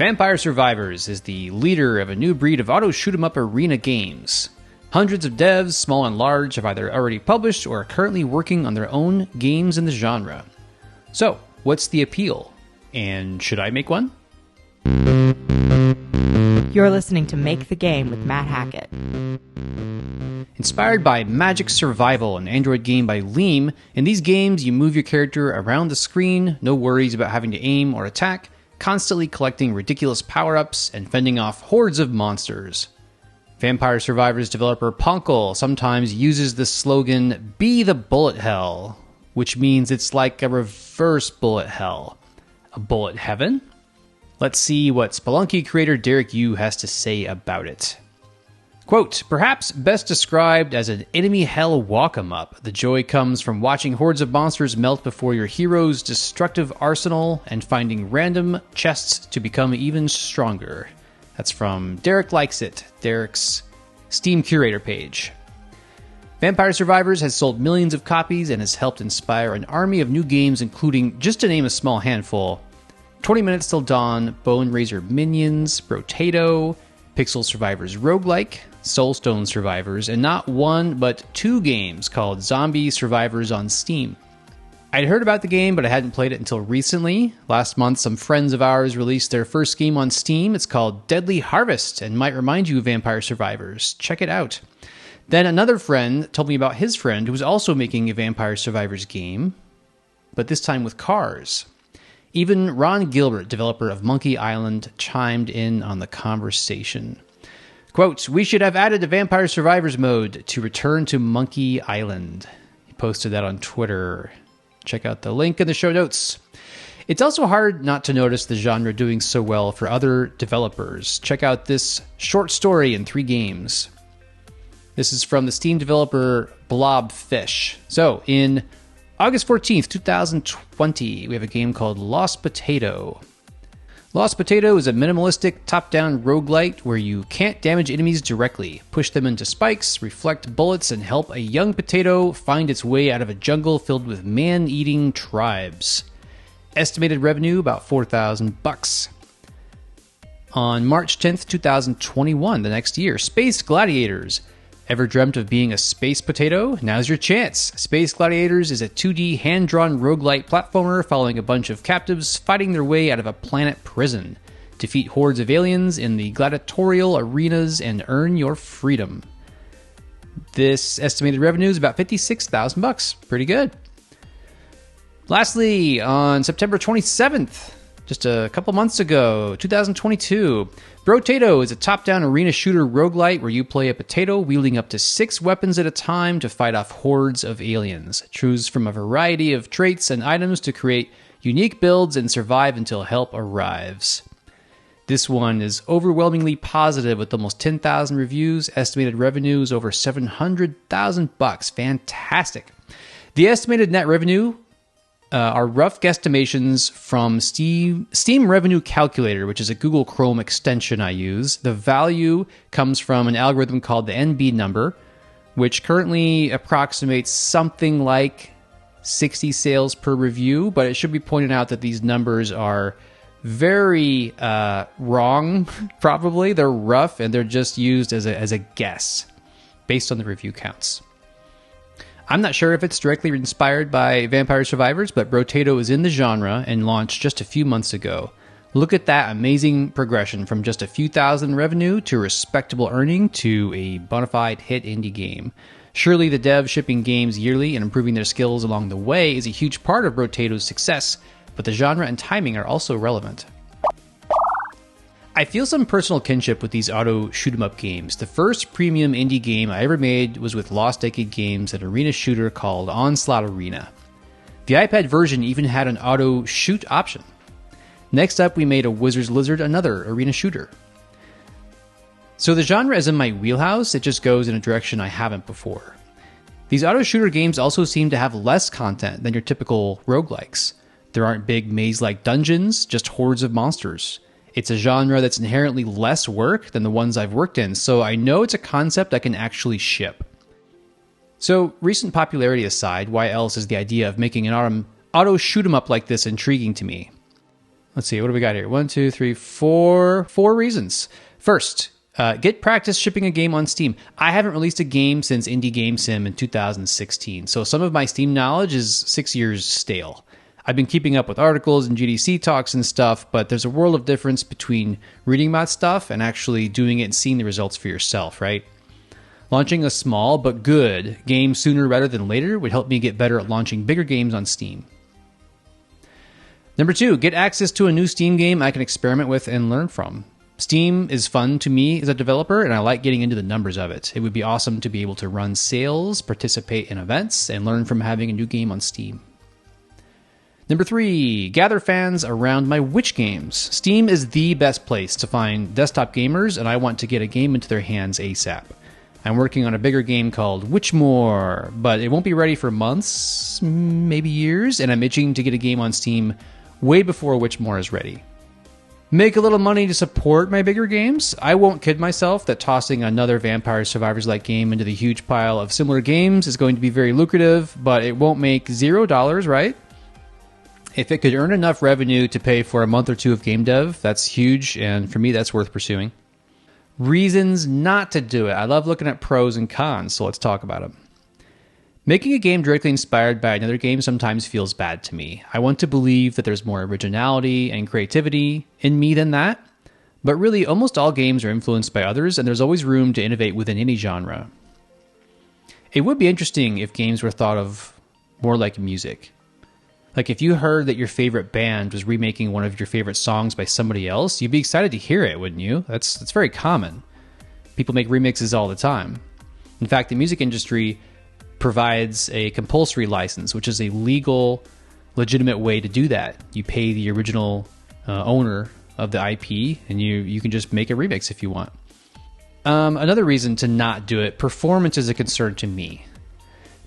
Vampire Survivors is the leader of a new breed of auto shoot-'em-up arena games. Hundreds of devs, small and large, have either already published or are currently working on their own games in the genre. So, what's the appeal? And should I make one? You're listening to Make the Game with Matt Hackett. Inspired by Magic Survival, an Android game by Leam, in these games you move your character around the screen, no worries about having to aim or attack, constantly collecting ridiculous power-ups and fending off hordes of monsters. Vampire Survivors developer Ponkel sometimes uses the slogan, "Be the bullet hell," which means it's like a reverse bullet hell. A bullet heaven? Let's see what Spelunky creator Derek Yu has to say about it. Quote, perhaps best described as an enemy hell walk-em-up, the joy comes from watching hordes of monsters melt before your hero's destructive arsenal and finding random chests to become even stronger. That's from Derek Likes It, Derek's Steam Curator page. Vampire Survivors has sold millions of copies and has helped inspire an army of new games, including, just to name a small handful, 20 Minutes Till Dawn, Bone Razor Minions, Brotato, Pixel Survivors Roguelike, Soulstone Survivors, and not one, but two games called Zombie Survivors on Steam. I'd heard about the game, but I hadn't played it until recently. Last month, some friends of ours released their first game on Steam. It's called Deadly Harvest, and might remind you of Vampire Survivors. Check it out. Then another friend told me about his friend who was also making a Vampire Survivors game, but this time with cars. Even Ron Gilbert, developer of Monkey Island, chimed in on the conversation. Quote, we should have added a Vampire Survivors mode to return to Monkey Island. He posted that on Twitter. Check out the link in the show notes. It's also hard not to notice the genre doing so well for other developers. Check out this short story in 3 games. This is from the Steam developer Blobfish. So, in August 14th, 2020, we have a game called Lost Potato. Lost Potato is a minimalistic top-down roguelite where you can't damage enemies directly, push them into spikes, reflect bullets, and help a young potato find its way out of a jungle filled with man-eating tribes. Estimated revenue, about $4,000. On March 10th, 2021, the next year, Space Gladiators. Ever dreamt of being a space potato? Now's your chance. Space Gladiators is a 2D hand-drawn roguelite platformer following a bunch of captives fighting their way out of a planet prison. Defeat hordes of aliens in the gladiatorial arenas and earn your freedom. This estimated revenue is about $56,000. Pretty good. Lastly, on September 27th, just a couple months ago, 2022, Brotato is a top-down arena shooter roguelite where you play a potato wielding up to 6 weapons at a time to fight off hordes of aliens. Choose from a variety of traits and items to create unique builds and survive until help arrives. This one is overwhelmingly positive with almost 10,000 reviews. Estimated revenue is over $700,000. Fantastic. The estimated net revenue are rough guesstimations from Steam Revenue Calculator, which is a Google Chrome extension I use. The value comes from an algorithm called the NB number, which currently approximates something like 60 sales per review, but it should be pointed out that these numbers are very wrong, probably. They're rough, and they're just used as a guess based on the review counts. I'm not sure if it's directly inspired by Vampire Survivors, but Brotato is in the genre and launched just a few months ago. Look at that amazing progression from just a few thousand revenue to respectable earning to a bona fide hit indie game. Surely the dev shipping games yearly and improving their skills along the way is a huge part of Brotato's success, but the genre and timing are also relevant. I feel some personal kinship with these auto shoot-'em-up games. The first premium indie game I ever made was with Lost Decade Games, an arena shooter called Onslaught Arena. The iPad version even had an auto shoot option. Next up, we made a Wizard's Lizard, another arena shooter. So the genre is in my wheelhouse, it just goes in a direction I haven't before. These auto shooter games also seem to have less content than your typical roguelikes. There aren't big maze-like dungeons, just hordes of monsters. It's a genre that's inherently less work than the ones I've worked in, so I know it's a concept I can actually ship. So, recent popularity aside, why else is the idea of making an auto shoot-'em-up like this intriguing to me? Let's see, what do we got here? 1, 2, 3, 4. 4 reasons. First, get practice shipping a game on Steam. I haven't released a game since Indie Game Sim in 2016, so some of my Steam knowledge is 6 years stale. I've been keeping up with articles and GDC talks and stuff, but there's a world of difference between reading about stuff and actually doing it and seeing the results for yourself, right? Launching a small but good game sooner rather than later would help me get better at launching bigger games on Steam. Number 2, get access to a new Steam game I can experiment with and learn from. Steam is fun to me as a developer, and I like getting into the numbers of it. It would be awesome to be able to run sales, participate in events, and learn from having a new game on Steam. Number 3, gather fans around my Witch games. Steam is the best place to find desktop gamers, and I want to get a game into their hands ASAP. I'm working on a bigger game called Witchmore, but it won't be ready for months, maybe years, and I'm itching to get a game on Steam way before Witchmore is ready. Make a little money to support my bigger games. I won't kid myself that tossing another Vampire Survivors-like game into the huge pile of similar games is going to be very lucrative, but it won't make $0, right? If it could earn enough revenue to pay for a month or two of game dev, that's huge, and for me, that's worth pursuing. Reasons not to do it. I love looking at pros and cons, so let's talk about them. Making a game directly inspired by another game sometimes feels bad to me. I want to believe that there's more originality and creativity in me than that, but really almost all games are influenced by others, and there's always room to innovate within any genre. It would be interesting if games were thought of more like music. Like if you heard that your favorite band was remaking one of your favorite songs by somebody else, you'd be excited to hear it, wouldn't you? That's very common. People make remixes all the time. In fact, the music industry provides a compulsory license, which is a legal, legitimate way to do that. You pay the original owner of the IP, and you can just make a remix if you want. Another reason to not do it, performance is a concern to me.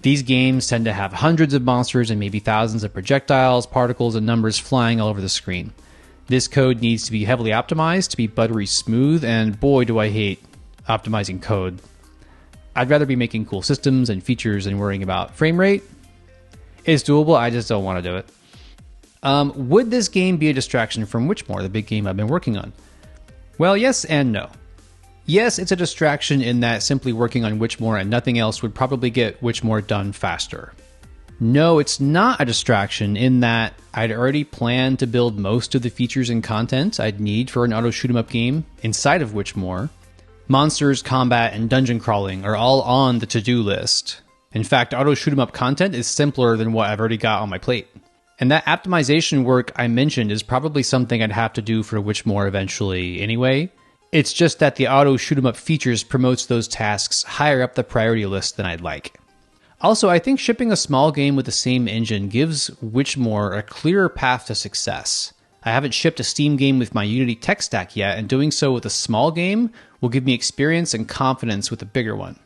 These games tend to have hundreds of monsters and maybe thousands of projectiles, particles, and numbers flying all over the screen. This code needs to be heavily optimized to be buttery smooth, and boy do I hate optimizing code. I'd rather be making cool systems and features than worrying about frame rate. It's doable, I just don't want to do it. Would this game be a distraction from Witchmore, the big game I've been working on? Well, yes and no. Yes, it's a distraction in that simply working on Witchmore and nothing else would probably get Witchmore done faster. No, it's not a distraction in that I'd already planned to build most of the features and content I'd need for an auto shoot-'em-up game inside of Witchmore. Monsters, combat, and dungeon crawling are all on the to-do list. In fact, auto shoot-'em-up content is simpler than what I've already got on my plate. And that optimization work I mentioned is probably something I'd have to do for Witchmore eventually anyway. It's just that the auto shoot-'em-up features promotes those tasks higher up the priority list than I'd like. Also, I think shipping a small game with the same engine gives Witchmore a clearer path to success. I haven't shipped a Steam game with my Unity tech stack yet, and doing so with a small game will give me experience and confidence with a bigger one.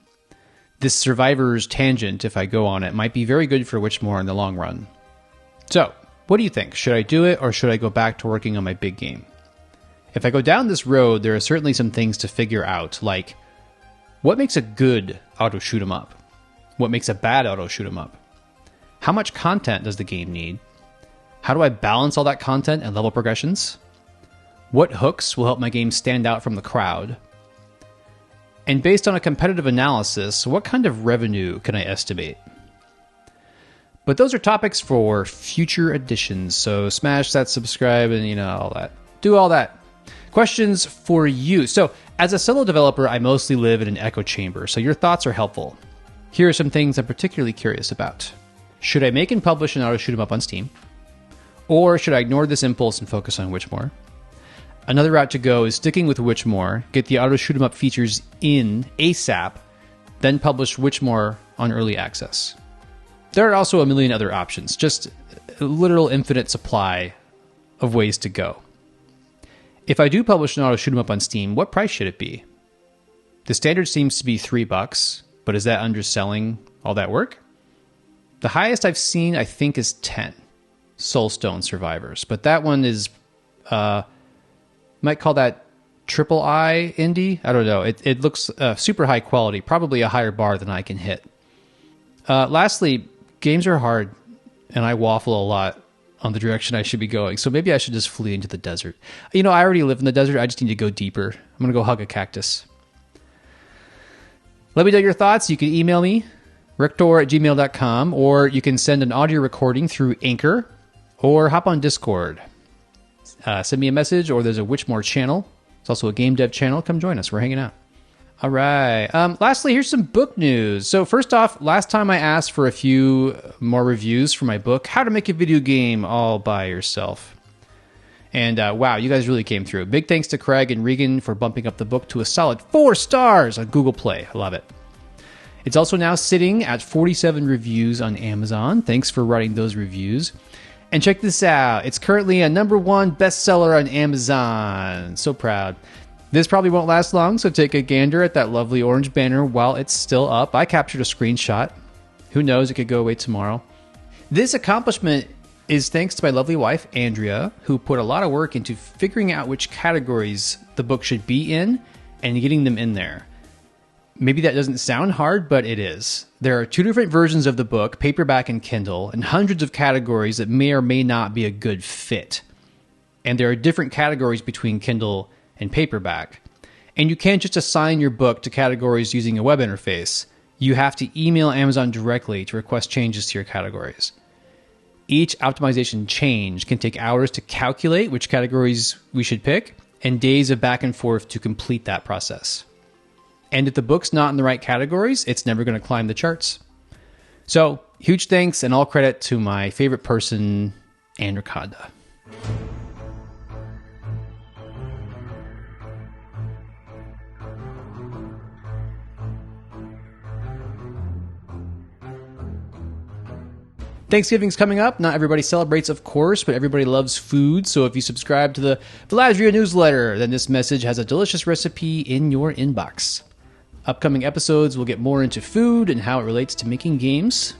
This Survivor's tangent, if I go on it, might be very good for Witchmore in the long run. So, what do you think? Should I do it, or should I go back to working on my big game? If I go down this road, there are certainly some things to figure out, like what makes a good auto shoot-'em-up? What makes a bad auto shoot-'em-up? How much content does the game need? How do I balance all that content and level progressions? What hooks will help my game stand out from the crowd? And based on a competitive analysis, what kind of revenue can I estimate? But those are topics for future editions, so smash that subscribe and, all that. Do all that. Questions for you. So, as a solo developer, I mostly live in an echo chamber, so your thoughts are helpful. Here are some things I'm particularly curious about. Should I make and publish an auto shoot-'em-up on Steam? Or should I ignore this impulse and focus on Witchmore? Another route to go is sticking with Witchmore, get the auto shoot-'em-up features in ASAP, then publish Witchmore on early access. There are also a million other options, just a literal infinite supply of ways to go. If I do publish an auto shoot-'em-up on Steam, what price should it be? The standard seems to be $3, but is that underselling all that work? The highest I've seen, I think, is 10. Soulstone Survivors, but that one is, might call that triple I indie. I don't know. It looks super high quality, probably a higher bar than I can hit. Lastly, games are hard, and I waffle a lot on the direction I should be going. So maybe I should just flee into the desert. I already live in the desert. I just need to go deeper. I'm going to go hug a cactus. Let me know your thoughts. You can email me, ricktor@gmail.com, or you can send an audio recording through Anchor, or hop on Discord. Send me a message, or there's a Witchmore channel. It's also a game dev channel. Come join us. We're hanging out. All right. Lastly, here's some book news. So first off, last time I asked for a few more reviews for my book, How to Make a Video Game All by Yourself. And wow, you guys really came through. Big thanks to Craig and Regan for bumping up the book to a solid 4 stars on Google Play. I love it. It's also now sitting at 47 reviews on Amazon. Thanks for writing those reviews. And check this out. It's currently a #1 bestseller on Amazon. So proud. This probably won't last long, so take a gander at that lovely orange banner while it's still up. I captured a screenshot. Who knows, it could go away tomorrow. This accomplishment is thanks to my lovely wife, Andrea, who put a lot of work into figuring out which categories the book should be in and getting them in there. Maybe that doesn't sound hard, but it is. There are 2 different versions of the book, paperback and Kindle, and hundreds of categories that may or may not be a good fit. And there are different categories between Kindle and paperback. And you can't just assign your book to categories using a web interface. You have to email Amazon directly to request changes to your categories. Each optimization change can take hours to calculate which categories we should pick, and days of back and forth to complete that process. And if the book's not in the right categories, it's never going to climb the charts. So, huge thanks and all credit to my favorite person, Anaconda. Thanksgiving's coming up. Not everybody celebrates, of course, but everybody loves food. So if you subscribe to the Veladria newsletter, then this message has a delicious recipe in your inbox. Upcoming episodes will get more into food and how it relates to making games.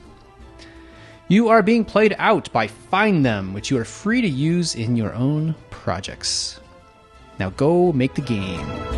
You are being played out by Find Them, which you are free to use in your own projects. Now go make the game.